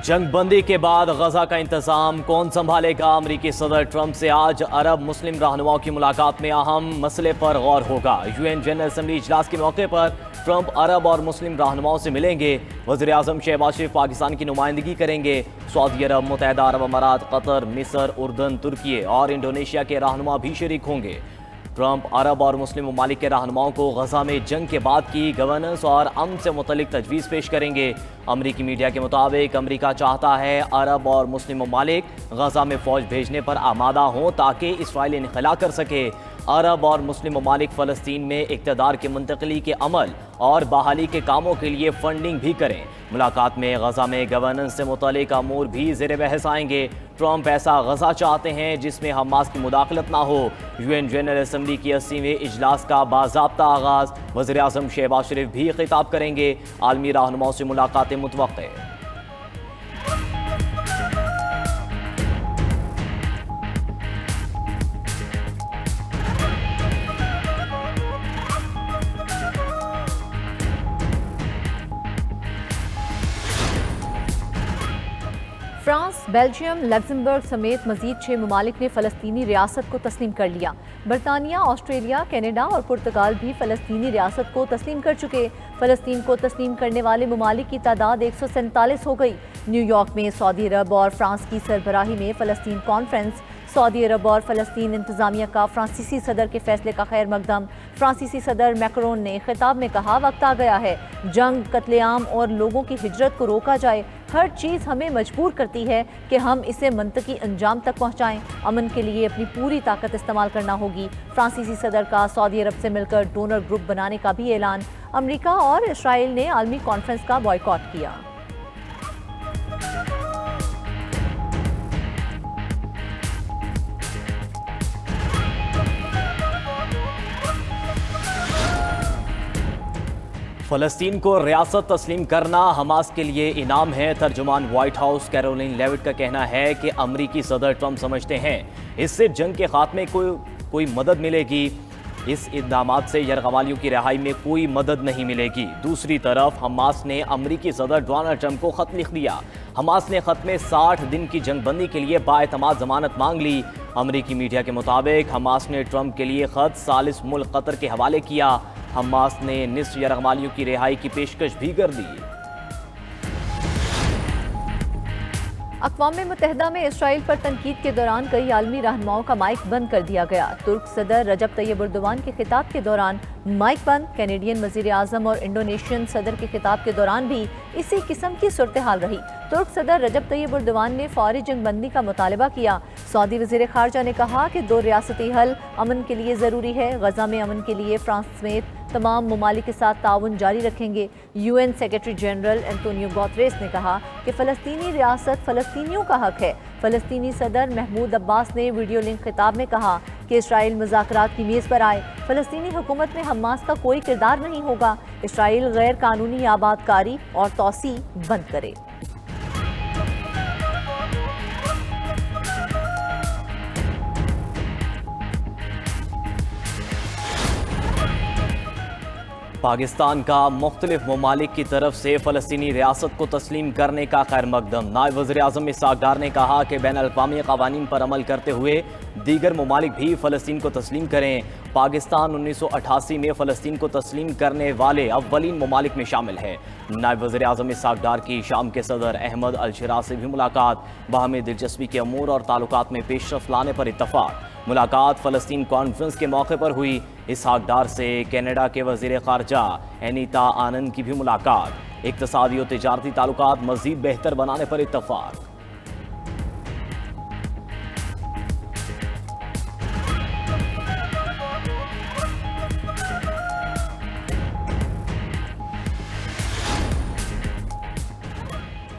जंगबंदी के बाद गजा का इंतजाम कौन संभालेगा? अमेरिकी सदर ट्रंप से आज अरब मुस्लिम रहनुमाओं की मुलाकात में अहम मसले पर गौर होगा। यूएन जनरल असेंबली इजलास के मौके पर ट्रंप अरब और मुस्लिम रहनुमाओं से मिलेंगे। वज़ीर आज़म शहबाज शरीफ पाकिस्तान की नुमाइंदगी करेंगे। सऊदी अरब, मुत्तहदा अरब अमारात, कतर, मिस्र, उर्दन, तुर्की और इंडोनेशिया के रहनुमा भी शरीक होंगे। ट्रंप अरब और मुस्लिम ममालिक के रहनुमाओं को गजा में जंग के बाद की गवर्नेंस और अमन से मुतल्लिक तजवीज़ पेश करेंगे। अमरीकी मीडिया के मुताबिक अमरीका चाहता है अरब और मुस्लिम ममालिक गजा में फ़ौज भेजने पर आमादा हों ताकि इसराइल इनखला कर सके। अरब और मुस्लिम ममालिक फ़लस्तीन में इक़्तिदार की मुंतक़ली के अमल और बहाली के कामों के लिए फ़ंडिंग भी करें। मुलाकात में गजा में गवर्नेंस से मुतल्लिक अमूर भी ज़ेर बहस आएंगे। ट्रंप ऐसा गजा चाहते हैं जिसमें हमास की मुदाखलत ना हो। यूएन जनरल असेंबली की 80वें इजलास का बाज़ाब्ता आगाज़। वज़ीर आज़म शहबाज शरीफ भी खिताब करेंगे। आलमी रहनुमाओं से मुलाकातें मुतवक्के। फ्रांस, बेल्जियम, लग्जमबर्ग समेत मजीद 6 ममालिक ने फ़लस्तीनी रियासत को तस्लीम कर लिया। बरतानिया, ऑस्ट्रेलिया, कनाडा और पुर्तगाल भी फ़लस्तीनी रियासत को तस्लीम कर चुके। फ़लस्तीन को तस्लीम करने वाले ममालिक की तादाद 147 हो गई। न्यूयॉर्क में सऊदी अरब और फ्रांस की सरबराही में फ़लस्तीन कॉन्फ्रेंस। सऊदी अरब और फ़लस्तीन इंतज़ामिया का फ्रांसीसी सदर के फैसले का खैर मकदम। फ्रांसीसी सदर मैक्रोन ने खिताब में कहा, वक्त आ गया है जंग, कत्लेआम और लोगों की हिजरत को रोका जाए। हर चीज़ हमें मजबूर करती है कि हम इसे मंतकी अंजाम तक पहुँचाएँ। अमन के लिए अपनी पूरी ताकत इस्तेमाल करना होगी। फ्रांसीसी सदर का सऊदी अरब से मिलकर डोनर ग्रुप बनाने का भी ऐलान। अमेरिका और इसराइल ने आलमी कॉन्फ्रेंस का बॉयकॉट किया। फ़लस्तीन को रियासत तस्लीम करना हमास के लिए इनाम है। तर्जुमान व्हाइट हाउस कैरोलिन लेविट का कहना है कि अमरीकी सदर ट्रंप समझते हैं इससे जंग के खात्मे को कोई मदद मिलेगी। इस इक़दाम से यरगमालियों की रिहाई में कोई मदद नहीं मिलेगी। दूसरी तरफ हमास ने अमरीकी सदर डोनाल्ड ट्रंप को ख़त लिख दिया। हमास ने ख़त में 60 दिन की जंगबंदी के लिए बाएतमाद ज़मानत मांग ली। अमरीकी मीडिया के मुताबिक हमास ने ट्रंप के लिए ख़त सालिस मुल्क कतर के हवाले किया। हमास ने निस्फ यरगमालियों की रिहाई की पेशकश भी कर दी। अक़वाम मुत्तहदा में इसराइल पर तनकीद के दौरान कई आलमी रहनुमाओं का माइक बंद कर दिया गया। तुर्क सदर रजब तैयब एर्दोगान के खिताब के दौरान माइक बंद। कैनेडियन वज़ीर आज़म और इंडोनेशियन सदर के खिताब के दौरान भी इसी किस्म की सूरत हाल रही। तुर्क सदर रजब तैयब एर्दोगान ने फौरी जंगबंदी का मुतालबा किया। सऊदी वज़ीर ख़ारजा ने कहा कि 2 रियासती हल अमन के लिए ज़रूरी है। गजा में अमन के लिए फ्रांस समेत तमाम ममालिक के साथ ताउन जारी रखेंगे। UN secretary general Antonio Guterres ने कहा कि फ़लस्तीनी रियासत फ़लस्तीनियों का हक है। फ़लस्तीनी सदर महमूद अब्बास ने वीडियो लिंक खिताब में कहा कि इसराइल मुज़ाकरात की मेज़ पर आए। फ़लस्तीनी हुकूमत में हमास का कोई किरदार नहीं होगा। इसराइल गैर कानूनी आबादकारी और तोसी बंद करे। पाकिस्तान का मुख्तलिफ ममालिक की तरफ से फ़लस्तीनी रियासत को तस्लीम करने का खैर मकदम। नायब वज़ीर आज़म इसहाक़ डार ने कहा कि बैनुल-अक़वामी क़वानीन पर अमल करते हुए दीगर ममालिक भी फ़लस्तीन को तस्लीम करें। पाकिस्तान 1988 में फ़लस्तीन को तस्लीम करने वाले अव्वलीन ममालिक में शामिल है। नायब वज़ीर आज़म इसहाक़ डार की शाम के सदर अहमद अल-शिरा से भी मुलाकात। बाहमी दिलचस्पी के अमूर और ताल्लुकात में पेशरफ़ लाने पर इत्तफ़ाक़। मुलाकात फ़लस्तीन कॉन्फ्रेंस के मौके पर हुई। इसहाक़ डार से कनाडा के वज़ीर ख़ारजा एनीता आनंद की भी मुलाकात। इक़्तिसादी और तिजारती ताल्लुकात मज़ीद बेहतर बनाने पर इत्तफ़ाक़।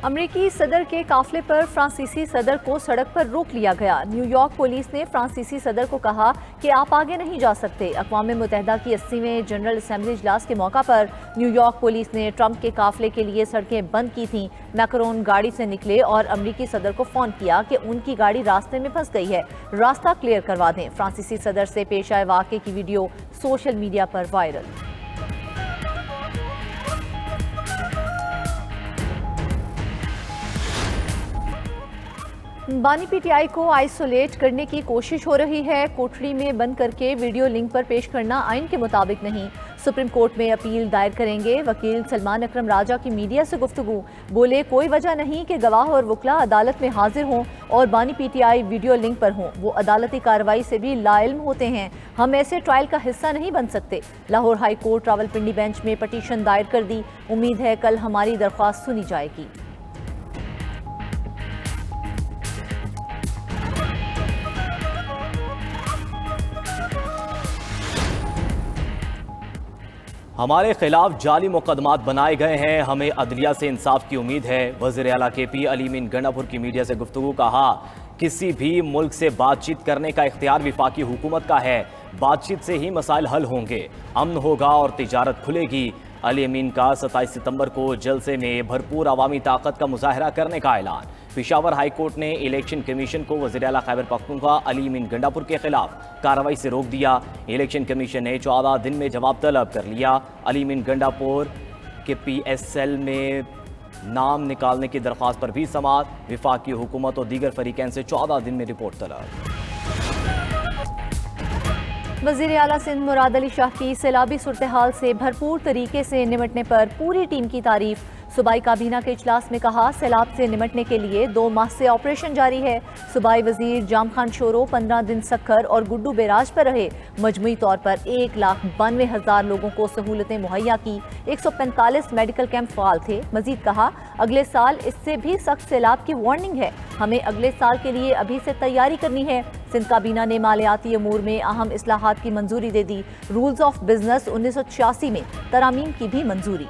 अमरीकी सदर के काफिले पर फ्रांसीसी सदर को सड़क पर रोक लिया गया। न्यूयॉर्क पुलिस ने फ्रांसीसी सदर को कहा कि आप आगे नहीं जा सकते। अक़वाम मुत्तहदा की 80वें जनरल असेंबली इजलास के मौका पर न्यूयॉर्क पुलिस ने ट्रंप के काफिले के लिए सड़कें बंद की थीं। मैक्रोन गाड़ी से निकले और अमरीकी सदर को फ़ोन किया कि उनकी गाड़ी रास्ते में फंस गई है, रास्ता क्लियर करवा दें। फ्रांसीसी सदर से पेश आए वाक़े की वीडियो सोशल मीडिया पर वायरल। बानी पीटीआई को आइसोलेट करने की कोशिश हो रही है। कोठरी में बंद करके वीडियो लिंक पर पेश करना आइन के मुताबिक नहीं। सुप्रीम कोर्ट में अपील दायर करेंगे। वकील सलमान अकरम राजा की मीडिया से गुफ्तगू, बोले कोई वजह नहीं कि गवाह और वकला अदालत में हाजिर हों और बानी पीटीआई वीडियो लिंक पर हों। वो अदालती कार्रवाई से भी लाइल्म होते हैं। हम ऐसे ट्रायल का हिस्सा नहीं बन सकते। Lahore high court Rawalpindi bench में पटिशन दायर कर दी। उम्मीद है कल हमारी दरख्वास्त सुनी जाएगी। हमारे खिलाफ जाली मुकदमात बनाए गए हैं, हमें अदलिया से इंसाफ की उम्मीद है। वज़ीर आला KP अली मीन गंडापुर की मीडिया से गुफ्तगू, कहा किसी भी मुल्क से बातचीत करने का इख्तियार विफाकी हुकूमत का है। बातचीत से ही मसाइल हल होंगे, अमन होगा और तिजारत खुलेगी। अली अमीन का 27 सितंबर को जलसे में भरपूर अवामी ताकत का मुजाहरा करने का ऐलान। पेशावर हाई कोर्ट ने इलेक्शन कमीशन को वज़ीर आला खैबर पख्तूनख्वा अली अमीन गंडापुर के खिलाफ कार्रवाई से रोक दिया। इलेक्शन कमीशन ने 14 दिन में जवाब तलब कर लिया। अली अमीन गंडापुर के PSL में नाम निकालने की दरख्वास्त पर भी समाअत। विफाकी हुकूमत और दीगर फरीकैन से 14 दिन में रिपोर्ट तलब। वज़ीर आला सिंध मुराद अली शाह की सैलाबी सूरत हाल से भरपूर तरीके से निमटने पर पूरी टीम की तारीफ। सूबाई काबीना के इजलास में कहा सैलाब से निमटने के लिए 2 माह से ऑपरेशन जारी है। सूबाई वजीर जाम खान शोरो 15 दिन सक्खर और गुड्डू बेराज पर रहे। मजमुई तौर पर 1,92,000 लोगों को सहूलतें मुहैया की। 145 मेडिकल कैंप फाल थे। मजीद कहा अगले साल इससे भी सख्त सैलाब की वार्निंग है। हमें अगले साल के लिए अभी से तैयारी करनी है। सिंध काबीना ने मालियाती अमूर में अहम इस्लाहात की मंजूरी दे दी। रूल्स ऑफ बिजनेस 1986 में तरामीम की भी मंजूरी।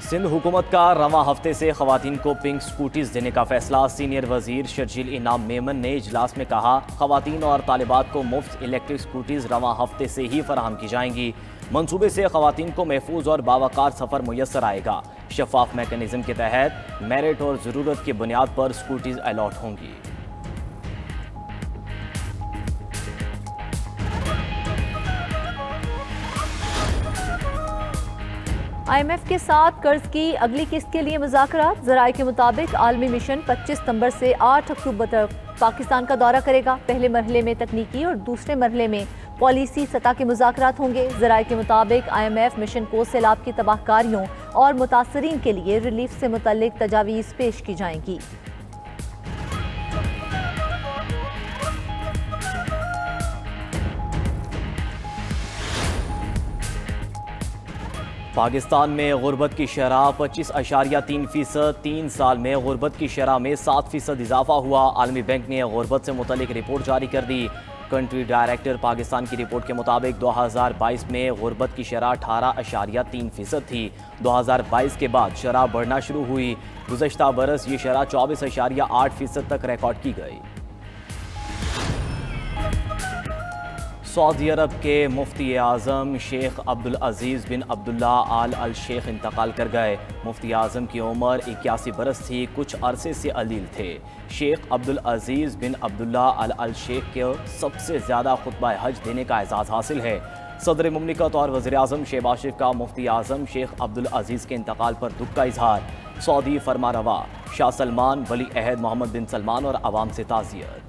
सिंध हुकूमत का रवां हफ्ते से खवातीन को पिंक स्कूटीज देने का फैसला। सीनियर वजीर शर्जील इनाम मेमन ने इजलास में कहा खवातीन और तालिबात को मुफ्त इलेक्ट्रिक स्कूटीज रवां हफ्ते से ही फराहम की जाएंगी। मंसूबे से खवातीन को महफूज और बावकार सफ़र मुयसर आएगा। शफाफ मैकेनिज्म के तहत मेरिट और ज़रूरत की बुनियाद पर स्कूटीज अलॉट होंगी। IMF के साथ कर्ज की अगली किस्त के लिए मुज़ाकरात। ज़राए के मुताबिक आलमी मिशन 25 सितंबर से 8 अक्टूबर तक पाकिस्तान का दौरा करेगा। पहले मरहले में तकनीकी और दूसरे मरहले में पॉलिसी सतह के मुज़ाकरात होंगे। ज़राए के मुताबिक IMF मिशन को सैलाब की तबाहकारियों और मुतासरीन के लिए रिलीफ से मुतल्लिक तजावीज़ पेश की जाएंगी। पाकिस्तान में गुर्बत की शरह 25.3%। 3 साल में गुर्बत की शरह में 7% इजाफा हुआ। आलमी बैंक ने गुर्बत से मुतल्लिक रिपोर्ट जारी कर दी। कंट्री डायरेक्टर पाकिस्तान की रिपोर्ट के मुताबिक 2022 में गुर्बत की शरह 18.3% थी। 2022 के बाद शरह बढ़ना शुरू हुई। गुज़श्ता बरस ये शरह 24.8% तक रिकॉर्ड की गई। सऊदी अरब के मुफ्ती आज़म शेख अब्दुल अजीज़ बिन अब्दुल्ला आल शेख इंतकाल कर गए। मुफ्ती आज़म की उम्र 81 बरस थी। कुछ अरसे से अलील थे। शेख अब्दुल अजीज़ बिन अब्दुल्ला आल शेख के सबसे ज़्यादा खुतबा हज देने का एजाज़ हासिल है। सदर मुमलिकत और वज़ीर आज़म शहबाज शरीफ का मुफ्ती आज़म शेख अब्दुल अजीज़ के इंतकाल पर दुख का इजहार। सऊदी फरमारवा शाह सलमान, वली अहद मोहम्मद बिन सलमान और आवाम से ताज़ियत।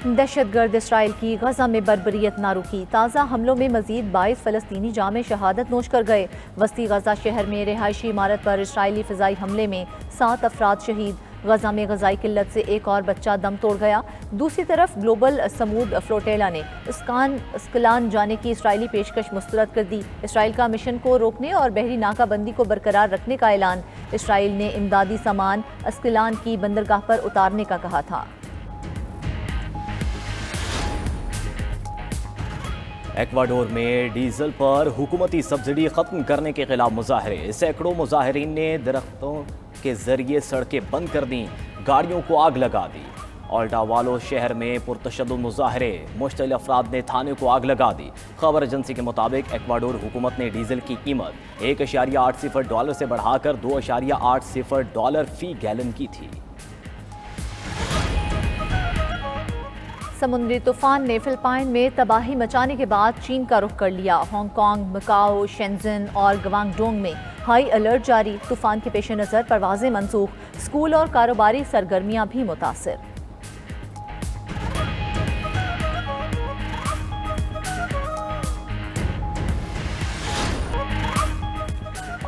दहशतगर्द इसराइल की गजा में बर्बरियत ना रुकी। ताज़ा हमलों में मजीद 22 फ़लस्तीनी जामे शहादत नोश कर गए। वस्ती गजा शहर में रिहायशी इमारत पर इसराइली फ़िज़ाई हमले में 7 अफराद शहीद। गजा में गजाई किल्लत से एक और बच्चा दम तोड़ गया। दूसरी तरफ ग्लोबल समूद फ्लोटेला ने अस्कलान जाने की इसराइली पेशकश मुस्तरद कर दी। इसराइल का मिशन को रोकने और बहरी नाकाबंदी को बरकरार रखने का ऐलान। इसराइल ने इमदादी सामान अस्कलान की बंदरगाह पर उतारने का कहा था। एक्वाडोर में डीजल पर हुकूमती सब्सिडी खत्म करने के खिलाफ मुजाहरे। सैकड़ों मुजाहिरीन ने दरख्तों के जरिए सड़कें बंद कर दी, गाड़ियों को आग लगा दी। ऑल्टावालो शहर में पुरतशद्दुद मुजाहरे। मुश्तलिल अफराद ने थाने को आग लगा दी। खबर एजेंसी के मुताबिक एक्वाडोर हुकूमत ने डीजल की कीमत $1.80 से बढ़ाकर $2.80 फी गैलन की थी। समुद्री तूफान ने फिलिपाइन में तबाही मचाने के बाद चीन का रुख कर लिया। हांगकांग, मकाओ, शेंजन और गवांगडोंग में हाई अलर्ट जारी। तूफान के पेश नज़र परवाजें मनसूख, स्कूल और कारोबारी सरगर्मियां भी मुतासिर।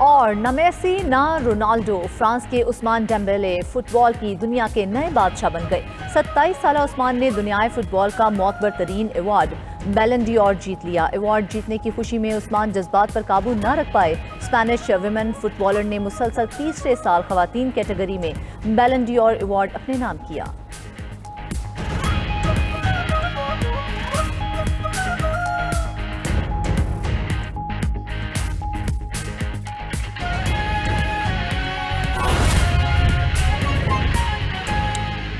और न मेसी न रोनाल्डो, फ्रांस के उस्मान डेम्बेले फुटबॉल की दुनिया के नए बादशाह बन गए। 27 साला उस्मान ने दुनियाई फुटबॉल का मोतबर तरीन अवार्ड बैलन ड'ओर जीत लिया। अवार्ड जीतने की खुशी में उस्मान जज्बात पर काबू न रख पाए। स्पेनिश विमेन फुटबॉलर ने मुसलसल तीसरे साल खवातीन कैटेगरी में बैलन ड'ओर अवार्ड अपने नाम किया।